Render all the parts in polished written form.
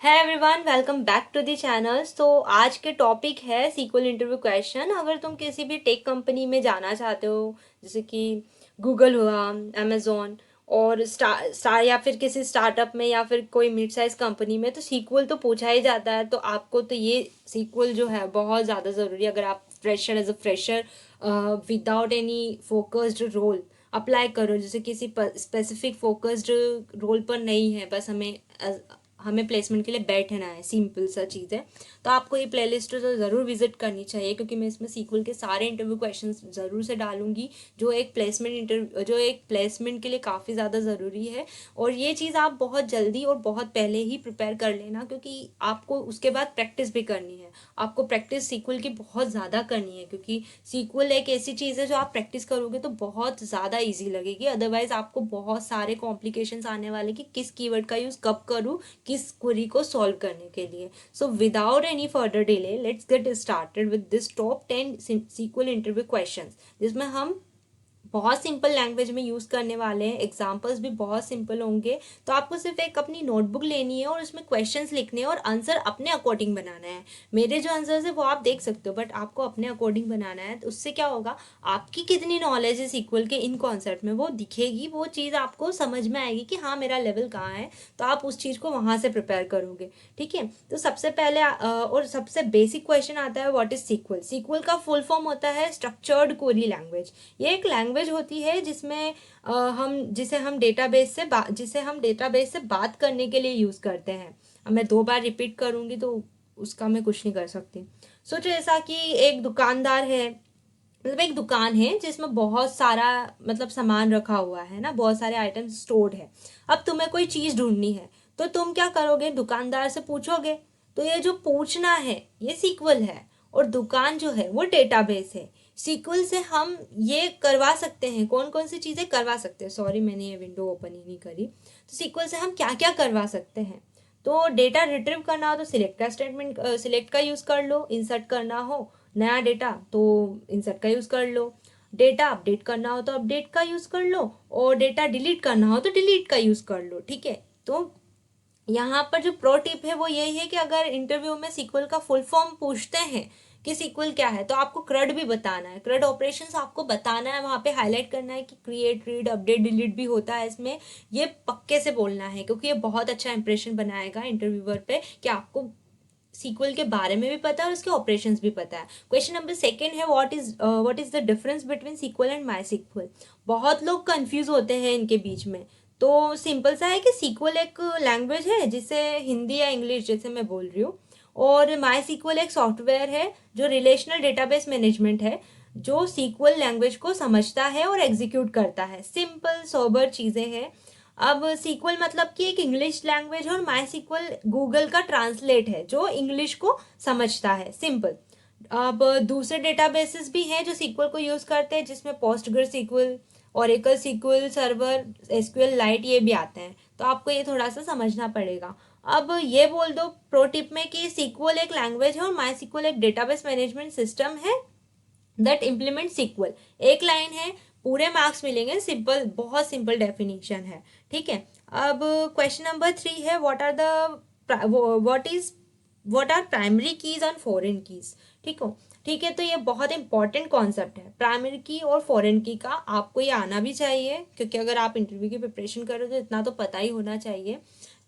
है everyone, welcome back to the channel. तो आज के टॉपिक है सीक्वल इंटरव्यू क्वेश्चन। अगर तुम किसी भी टेक कंपनी में जाना चाहते हो, जैसे कि गूगल हुआ, अमेजोन और स्टार या फिर किसी स्टार्टअप में या फिर कोई मिड साइज कंपनी में, तो सीक्वल तो पूछा ही जाता है। तो आपको तो ये सीक्वल जो है बहुत ज़्यादा ज़रूरी है। अगर आप fresher as a fresher without any focused role apply करो, जैसे किसी स्पेसिफिक फोकस्ड रोल पर नहीं है, बस हमें प्लेसमेंट के लिए बैठना है, सिंपल सा चीज़ है। तो आपको ये प्लेलिस्ट तो ज़रूर विजिट करनी चाहिए, क्योंकि मैं इसमें सीक्वल के सारे इंटरव्यू क्वेश्चंस ज़रूर से डालूंगी, जो एक प्लेसमेंट के लिए काफ़ी ज़्यादा ज़रूरी है। और ये चीज़ आप बहुत जल्दी और बहुत पहले ही प्रिपेयर कर लेना, क्योंकि आपको उसके बाद प्रैक्टिस भी करनी है। आपको प्रैक्टिस सीक्वल की बहुत ज़्यादा करनी है, क्योंकि सीक्वल एक ऐसी चीज़ है जो आप प्रैक्टिस करोगे तो बहुत ज़्यादा ईजी लगेगी। अदरवाइज आपको बहुत सारे कॉम्प्लिकेशंस आने वाले कि किस कीवर्ड का यूज़ कब करूँ किस क्वेरी को सॉल्व करने के लिए। So without any further delay, let's get started with this top 10 SQL interview questions, जिसमें हम बहुत सिंपल लैंग्वेज में यूज़ करने वाले हैं। एग्जाम्पल्स भी बहुत सिंपल होंगे। तो आपको सिर्फ एक अपनी नोटबुक लेनी है और उसमें क्वेश्चंस लिखने हैं और आंसर अपने अकॉर्डिंग बनाना है। मेरे जो आंसर्स है वो आप देख सकते हो, बट आपको अपने अकॉर्डिंग बनाना है। तो उससे क्या होगा, आपकी कितनी नॉलेज है सीक्वल के इन कॉन्सेप्ट में वो दिखेगी, वो चीज़ आपको समझ में आएगी कि हाँ मेरा लेवल कहाँ है। तो आप उस चीज़ को वहाँ से प्रिपेयर करोगे। ठीक है, तो सबसे पहले और सबसे बेसिक क्वेश्चन आता है, व्हाट इज सीक्वल। सीक्वल का फुल फॉर्म होता है स्ट्रक्चर्ड क्वेरी लैंग्वेज। ये एक लैंग्वेज होती है जिसमें जिसे हम डेटाबेस से बात करने के लिए यूज़ करते हैं। अब मैं 2 बार रिपीट करूँगी तो उसका मैं कुछ नहीं कर सकती। सोचो ऐसा कि एक दुकानदार है, मतलब एक दुकान है जिसमें बहुत सारा मतलब सामान रखा हुआ है ना, बहुत सारे आइटम्स स्टोर्ड है। अब तुम्हें कोई चीज़ ढूंढनी है, तो तुम क्या करोगे, दुकानदार से पूछोगे। तो ये जो पूछना है ये सीक्वल है, और दुकान जो है वो डेटाबेस है। सीक्वल से हम ये करवा सकते हैं, कौन कौन सी चीज़ें करवा सकते हैं। सॉरी, मैंने ये विंडो ओपन ही नहीं करी। तो सीक्वल से हम क्या क्या करवा सकते हैं। तो डेटा रिट्रीव करना हो तो सिलेक्ट का यूज़ कर लो। इंसर्ट करना हो नया डेटा तो इंसर्ट का यूज़ कर लो। डेटा अपडेट करना हो तो अपडेट का यूज़ कर लो। और डेटा डिलीट करना हो तो डिलीट का यूज़ कर लो। ठीक है, तो यहाँ पर जो प्रो टिप है वो यही है कि अगर इंटरव्यू में सीक्वल का फुल फॉर्म पूछते हैं कि सीक्वल क्या है, तो आपको क्रड भी बताना है, क्रड ऑपरेशंस आपको बताना है, वहाँ पे हाईलाइट करना है कि क्रिएट, रीड, अपडेट, डिलीट भी होता है इसमें। ये पक्के से बोलना है, क्योंकि ये बहुत अच्छा इंप्रेशन बनाएगा इंटरव्यूअर पे कि आपको सीक्वल के बारे में भी पता है और उसके ऑपरेशंस भी पता है। क्वेश्चन नंबर सेकंड है, what is the difference between SQL and MySQL. बहुत लोग कंफ्यूज होते हैं इनके बीच में। तो सिंपल सा है कि सीक्वल एक लैंग्वेज है जिसे हिंदी या इंग्लिश जैसे मैं बोल रही हूँ, और माई सीक्वल एक सॉफ्टवेयर है जो रिलेशनल डेटाबेस मैनेजमेंट है, जो सीक्वल लैंग्वेज को समझता है और एग्जीक्यूट करता है। सिंपल सोबर चीज़ें हैं। अब सीक्वल मतलब कि एक इंग्लिश लैंग्वेज है, और माई सीक्वल गूगल का ट्रांसलेट है जो इंग्लिश को समझता है। सिंपल। अब दूसरे डेटाबेसेस भी हैं जो सीक्वल को यूज़ करते हैं, जिसमें PostgreSQL, Oracle SQL server, SQLite, ये भी आते हैं। तो आपको ये थोड़ा सा समझना पड़ेगा। अब ये बोल दो प्रो टिप में कि सीक्वल एक लैंग्वेज है और माई सीक्वल एक डेटाबेस मैनेजमेंट सिस्टम है दैट इम्प्लीमेंट सीक्वल। एक लाइन है, पूरे मार्क्स मिलेंगे, सिंपल, बहुत सिंपल डेफिनेशन है। ठीक है। अब क्वेश्चन नंबर 3 है, what are primary keys and foreign keys. ठीक हो, ठीक है। तो ये बहुत इंपॉर्टेंट कॉन्सेप्ट है, प्राइमरी की और फॉरेन की का आपको ये आना भी चाहिए, क्योंकि अगर आप इंटरव्यू की प्रिपरेशन कर रहे हो तो इतना तो पता ही होना चाहिए।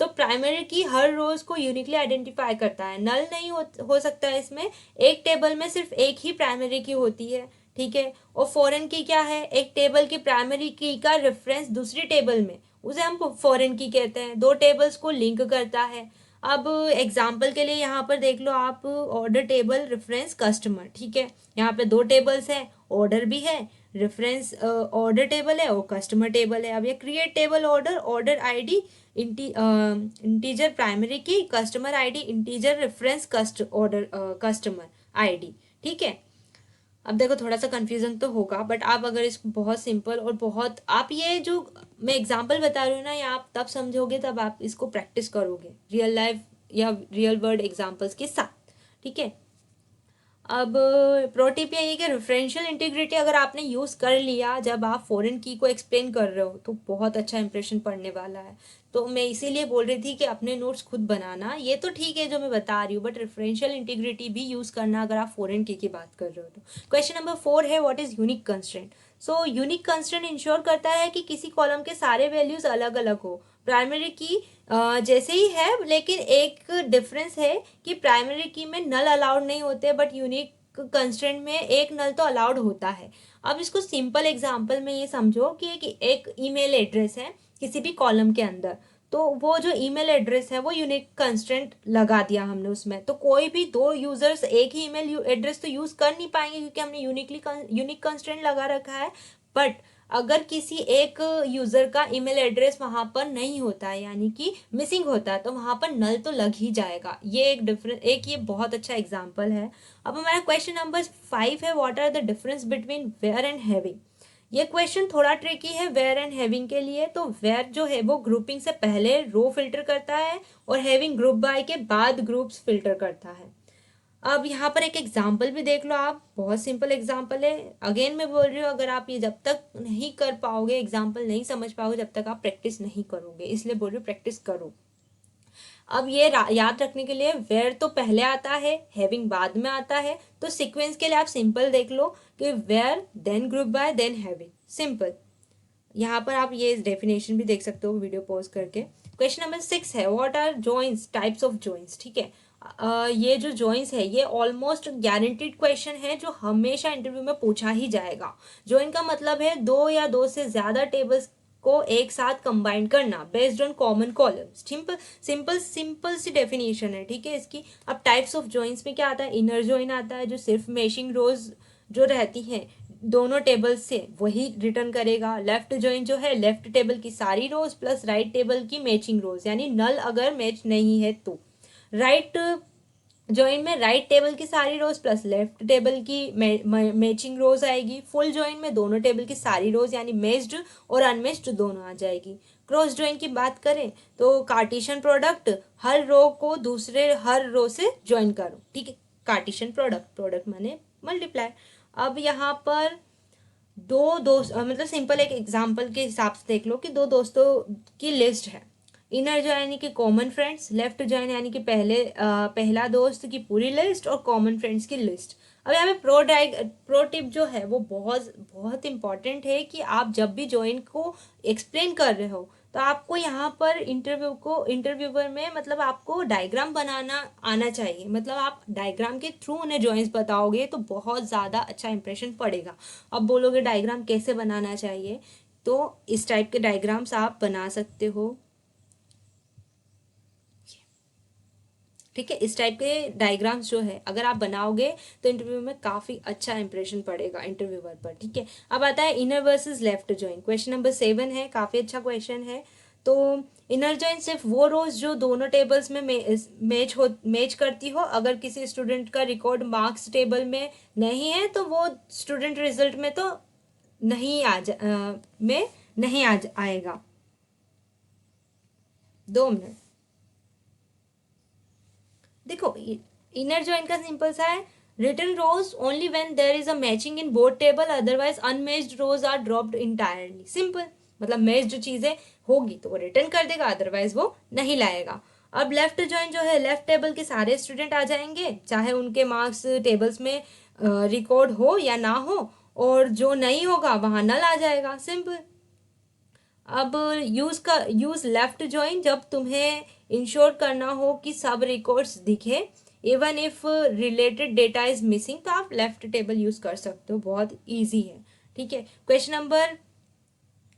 तो प्राइमरी की हर रोज को यूनिकली आइडेंटिफाई करता है, नल नहीं हो सकता है इसमें। एक टेबल में सिर्फ एक ही प्राइमरी की होती है। ठीक है। और फॉरेन की क्या है, एक टेबल की प्राइमरी की का रेफरेंस दूसरी टेबल में, उसे हम फॉरेन की कहते हैं। 2 टेबल्स को लिंक करता है। अब एग्जाम्पल के लिए यहाँ पर देख लो आप, ऑर्डर टेबल, रेफरेंस, कस्टमर। ठीक है, यहाँ पे 2 टेबल्स है, ऑर्डर भी है, रेफरेंस ऑर्डर टेबल है और कस्टमर टेबल है। अब ये create table order, order ID integer primary key, customer ID integer reference customer ID. ठीक है। अब देखो थोड़ा सा कंफ्यूजन तो होगा, बट आप अगर इसको बहुत सिंपल और बहुत, आप ये जो मैं एग्जांपल बता रही हूँ ना, ये आप तब समझोगे तब आप इसको प्रैक्टिस करोगे रियल लाइफ या रियल वर्ल्ड एग्जांपल्स के साथ। ठीक है। अब प्रो टिप यही है कि रेफरेंशियल इंटीग्रिटी अगर आपने यूज़ कर लिया जब आप फॉरेन की को एक्सप्लेन कर रहे हो तो बहुत अच्छा इंप्रेशन पड़ने वाला है। तो मैं इसीलिए बोल रही थी कि अपने नोट्स खुद बनाना, ये तो ठीक है जो मैं बता रही हूँ, बट रेफरेंशियल इंटीग्रिटी भी यूज़ करना अगर आप फॉरेन की बात कर रहे हो तो। क्वेश्चन नंबर 4 है what is unique constraint. So unique constraint ensure करता है कि किसी कॉलम के सारे वैल्यूज अलग अलग हो। प्राइमरी की जैसे ही है, लेकिन एक डिफरेंस है कि प्राइमरी की में नल अलाउड नहीं होते, बट यूनिक कंस्ट्रेंट में एक नल तो अलाउड होता है। अब इसको सिंपल एग्जांपल में ये समझो कि एक ईमेल एड्रेस है किसी भी कॉलम के अंदर, तो वो जो ईमेल एड्रेस है वो यूनिक कंस्ट्रेंट लगा दिया हमने उसमें, तो कोई भी दो यूजर्स एक ही ईमेल एड्रेस तो यूज कर नहीं पाएंगे क्योंकि हमने यूनिक कंस्ट्रेंट लगा रखा है। बट अगर किसी एक यूजर का ईमेल एड्रेस वहां पर नहीं होता है, यानी कि मिसिंग होता है, तो वहां पर नल तो लग ही जाएगा। ये एक ये बहुत अच्छा एग्जांपल है। अब हमारा क्वेश्चन नंबर 5 है what are the difference between where and having. ये क्वेश्चन थोड़ा ट्रिकी है वेयर एंड हैविंग के लिए। तो वेयर जो है वो ग्रुपिंग से पहले रो फिल्टर करता है और हैविंग ग्रुप बाय के बाद ग्रुप्स फिल्टर करता है। अब यहाँ पर एक एग्जाम्पल भी देख लो आप, बहुत सिंपल एग्जाम्पल है। अगेन मैं बोल रही हूँ अगर आप ये जब तक नहीं कर पाओगे, एग्जाम्पल नहीं समझ पाओगे, जब तक आप प्रैक्टिस नहीं करोगे, इसलिए बोल रही हूँ प्रैक्टिस करो। अब ये याद रखने के लिए वेयर तो पहले आता है, हैविंग बाद में आता है, तो सीक्वेंस के लिए आप सिंपल देख लो कि where then group by then having, simple. यहाँ पर आप ये डेफिनेशन भी देख सकते हो वीडियो पॉज करके। क्वेश्चन नंबर 6 है what are joins types of joins. ठीक है, ये जो जॉइंस है ये ऑलमोस्ट गारंटीड क्वेश्चन है जो हमेशा इंटरव्यू में पूछा ही जाएगा। जॉइन का मतलब है दो या दो से ज्यादा टेबल्स को एक साथ कंबाइन करना based on common columns. Simple simple simple सी डेफिनेशन है, ठीक है इसकी। अब टाइप्स ऑफ जॉइंस में क्या आता है, इनर जॉइन आता है जो सिर्फ मैचिंग रोज जो रहती हैं दोनों टेबल से वही रिटर्न करेगा। लेफ्ट जॉइन जो है लेफ्ट टेबल की सारी रोज प्लस राइट टेबल की मैचिंग रोज, यानी नल अगर मैच नहीं है तो। राइट जॉइन में राइट टेबल की सारी रोज प्लस लेफ्ट टेबल की मैचिंग रोज आएगी। फुल जॉइन में दोनों टेबल की सारी रोज यानी मैच्ड और अनमैच्ड दोनों आ जाएगी। क्रॉस जॉइन की बात करें तो कार्टेशियन प्रोडक्ट, हर रो को दूसरे हर रो से ज्वाइन करो, ठीक है। कार्टेशियन प्रोडक्ट, प्रोडक्ट माने मल्टीप्लाई। अब यहाँ पर दो दोस्त मतलब सिंपल एक एग्जांपल के हिसाब से देख लो कि दो दोस्तों की लिस्ट है। इनर जो यानी कि कॉमन फ्रेंड्स, लेफ्ट जॉइन यानी कि पहला दोस्त की पूरी लिस्ट और कॉमन फ्रेंड्स की लिस्ट। अब यहाँ पे प्रो टिप जो है वो बहुत बहुत इंपॉर्टेंट है कि आप जब भी जॉइन को एक्सप्लेन कर रहे हो तो आपको यहाँ पर इंटरव्यूवर में मतलब आपको डायग्राम बनाना आना चाहिए। मतलब आप डायग्राम के थ्रू उन्हें जॉइंस बताओगे तो बहुत ज़्यादा अच्छा इंप्रेशन पड़ेगा। अब बोलोगे डायग्राम कैसे बनाना चाहिए, तो इस टाइप के डायग्राम्स आप बना सकते हो, ठीक है। इस टाइप के डायग्राम्स जो है अगर आप बनाओगे तो इंटरव्यू में काफी अच्छा इंप्रेशन पड़ेगा इंटरव्यूअर पर, ठीक है। अब आता है inner versus left join. Question number 7 है, काफी अच्छा क्वेश्चन है। तो इनर जॉइन सिर्फ वो रोज जो दोनों टेबल्स में मैच करती हो। अगर किसी स्टूडेंट का रिकॉर्ड मार्क्स टेबल में नहीं है तो वो स्टूडेंट रिजल्ट में तो नहीं में नहीं आएगा। 2 मिनट देखो, इनर जॉइन का सिंपल सा है, return rows only when there is a matching in both table, otherwise unmatched rows are dropped entirely. Simple, मतलब मैच्ड चीजें होगी तो वो रिटर्न कर देगा, अदरवाइज वो नहीं लाएगा। अब लेफ्ट जॉइन जो है लेफ्ट टेबल के सारे स्टूडेंट आ जाएंगे चाहे उनके मार्क्स टेबल्स में रिकॉर्ड हो या ना हो, और जो नहीं होगा वहां नल आ जाएगा, सिंपल। अब यूज लेफ्ट जॉइन जब तुम्हें इंश्योर करना हो कि सब रिकॉर्ड्स दिखे even if related data is missing, तो आप लेफ्ट टेबल यूज कर सकते हो, बहुत इजी है, ठीक है। क्वेश्चन नंबर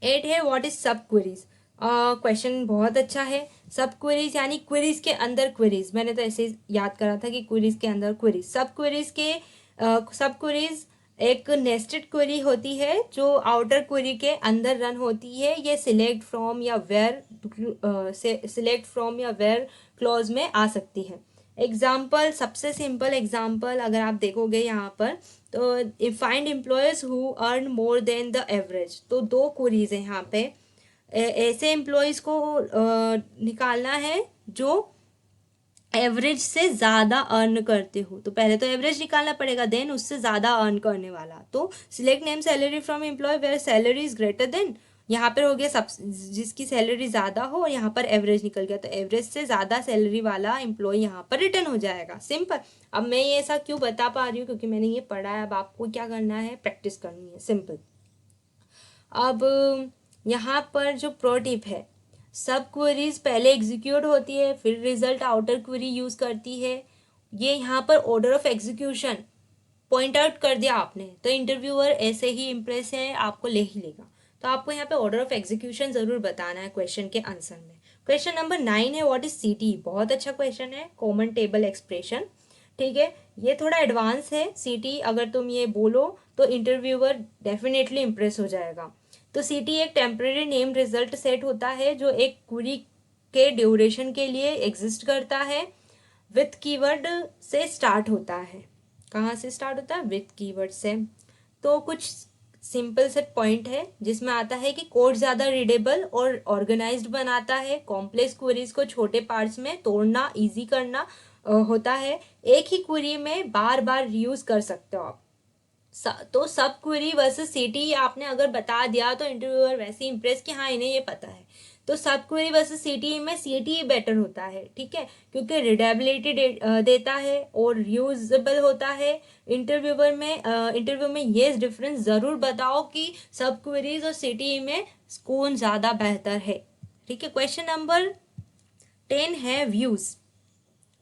8 है व्हाट इज सब क्वेरीज। क्वेश्चन बहुत अच्छा है। सब क्वेरीज यानी क्वेरीज के अंदर क्वेरीज, मैंने तो ऐसे याद करा था कि क्वेरीज के अंदर क्वेरीज। सब क्वेरीज एक नेस्टेड क्वेरी होती है जो आउटर क्वेरी के अंदर रन होती है। ये सिलेक्ट फ्रॉम या वेयर क्लॉज में आ सकती है। एग्जाम्पल, सबसे सिंपल एग्जाम्पल अगर आप देखोगे यहाँ पर तो find employees who earn more than the average, तो दो क्वेरीज है यहाँ पे। ऐसे एम्प्लॉयज को निकालना है जो एवरेज से ज़्यादा अर्न करते हो, तो पहले तो एवरेज निकालना पड़ेगा, देन उससे ज़्यादा अर्न करने वाला। तो select name salary from employee where salary is greater than, यहाँ पर हो गया सब जिसकी सैलरी ज़्यादा हो, और यहाँ पर एवरेज निकल गया, तो एवरेज से ज़्यादा सैलरी वाला एम्प्लॉय यहाँ पर रिटर्न हो जाएगा। सिंपल। अब मैं ये ऐसा क्यों बता पा रही हूँ, क्योंकि मैंने ये पढ़ा है। अब आपको क्या करना है, प्रैक्टिस करनी है। सिंपल। अब यहाँ पर जो प्रो टिप है, सब क्वेरीज पहले एग्जीक्यूट होती है, फिर रिजल्ट आउटर क्वेरी यूज करती है। ये यहाँ पर order of execution point out कर दिया आपने, तो इंटरव्यूअर ऐसे ही इम्प्रेस है, आपको ले ही लेगा। तो आपको यहाँ पे ऑर्डर ऑफ एग्जीक्यूशन जरूर बताना है क्वेश्चन के आंसर में। क्वेश्चन नंबर 9 है, व्हाट इज सीटी। बहुत अच्छा क्वेश्चन है, कॉमन टेबल एक्सप्रेशन। ठीक है, ये थोड़ा एडवांस है। सीटी अगर तुम ये बोलो तो इंटरव्यूअर डेफिनेटली इम्प्रेस हो जाएगा। तो सीटी एक टेम्परेरी नेम रिजल्ट सेट होता है जो एक क्वेरी के ड्यूरेशन के लिए एग्जिस्ट करता है, विथ कीवर्ड से स्टार्ट होता है। कहाँ से स्टार्ट होता है, विथ कीवर्ड से। तो कुछ सिंपल सेट पॉइंट है जिसमें आता है कि कोड ज़्यादा रीडेबल और ऑर्गेनाइज्ड बनाता है, कॉम्प्लेक्स क्वेरीज को छोटे पार्ट्स में तोड़ना इजी करना होता है, एक ही क्वेरी में बार बार रीयूज कर सकते हो आप। तो सब क्वेरी वर्सेस सीटी आपने अगर बता दिया तो इंटरव्यूअर वैसे ही इम्प्रेस कि हाँ इन्हें ये पता है। तो सब क्वेरी वर्सेस सीटी में सीटी बेटर होता है, ठीक है, क्योंकि रीडेबिलिटी देता है और यूजेबल होता है। इंटरव्यू में ये डिफरेंस ज़रूर बताओ कि सब क्वेरीज और सीटी में कौन ज़्यादा बेहतर है। ठीक है। क्वेश्चन नंबर 10 है व्यूज़।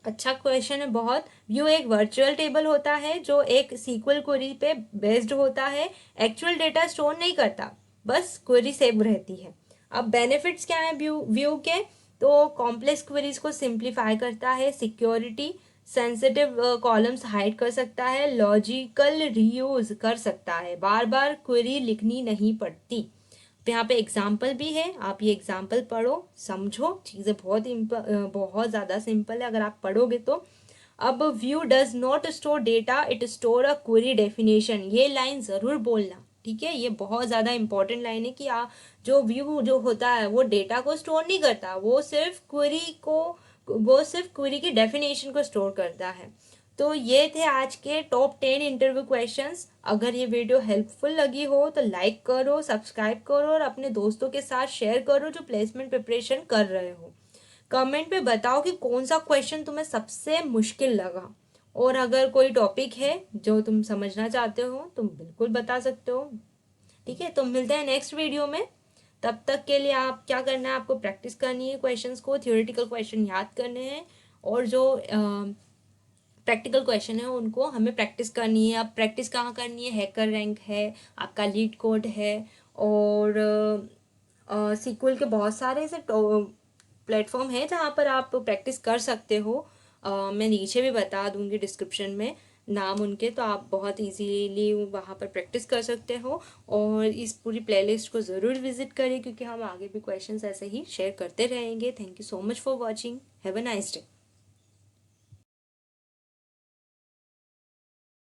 अच्छा क्वेश्चन है बहुत। व्यू एक वर्चुअल टेबल होता है जो एक सीक्वल क्वेरी पे बेस्ड होता है, एक्चुअल डेटा स्टोर नहीं करता, बस क्वेरी सेव रहती है। अब बेनिफिट्स क्या है व्यू के, तो कॉम्प्लेक्स क्वेरीज को सिंप्लीफाई करता है, सिक्योरिटी, सेंसिटिव कॉलम्स हाइड कर सकता है, लॉजिकल रीयूज कर सकता है, बार बार क्वेरी लिखनी नहीं पड़ती। तो यहाँ पे एग्जाम्पल भी है, आप ये एग्जाम्पल पढ़ो समझो, चीज़ें बहुत ज़्यादा सिंपल है अगर आप पढ़ोगे तो। अब view does not store data, it store a query definition, ये लाइन ज़रूर बोलना, ठीक है। ये बहुत ज़्यादा इंपॉर्टेंट लाइन है कि जो व्यू जो होता है वो डेटा को स्टोर नहीं करता, वो सिर्फ क्वेरी की डेफिनेशन को स्टोर करता है। तो ये थे आज के टॉप 10 इंटरव्यू क्वेश्चंस। अगर ये वीडियो हेल्पफुल लगी हो तो लाइक करो, सब्सक्राइब करो और अपने दोस्तों के साथ शेयर करो जो प्लेसमेंट प्रिपरेशन कर रहे हो। कमेंट पे बताओ कि कौन सा क्वेश्चन तुम्हें सबसे मुश्किल लगा, और अगर कोई टॉपिक है जो तुम समझना चाहते हो तुम बिल्कुल बता सकते हो। ठीक है, तो मिलते हैं नेक्स्ट वीडियो में। तब तक के लिए आप क्या करना है, आपको प्रैक्टिस करनी है, क्वेश्चंस को, थियोरेटिकल क्वेश्चन याद करने हैं, और जो प्रैक्टिकल क्वेश्चन है उनको हमें प्रैक्टिस करनी है। अब प्रैक्टिस कहाँ करनी है, हैकर रैंक है, आपका लीड कोड है, और सीक्वल के बहुत सारे ऐसे प्लेटफॉर्म है जहाँ पर आप प्रैक्टिस कर सकते हो। मैं नीचे भी बता दूंगी डिस्क्रिप्शन में नाम उनके, तो आप बहुत इजीली वहाँ पर प्रैक्टिस कर सकते हो। और इस पूरी प्लेलिस्ट को ज़रूर विजिट करें क्योंकि हम आगे भी क्वेश्चंस ऐसे ही शेयर करते रहेंगे। Thank you so much for watching. Have a nice day.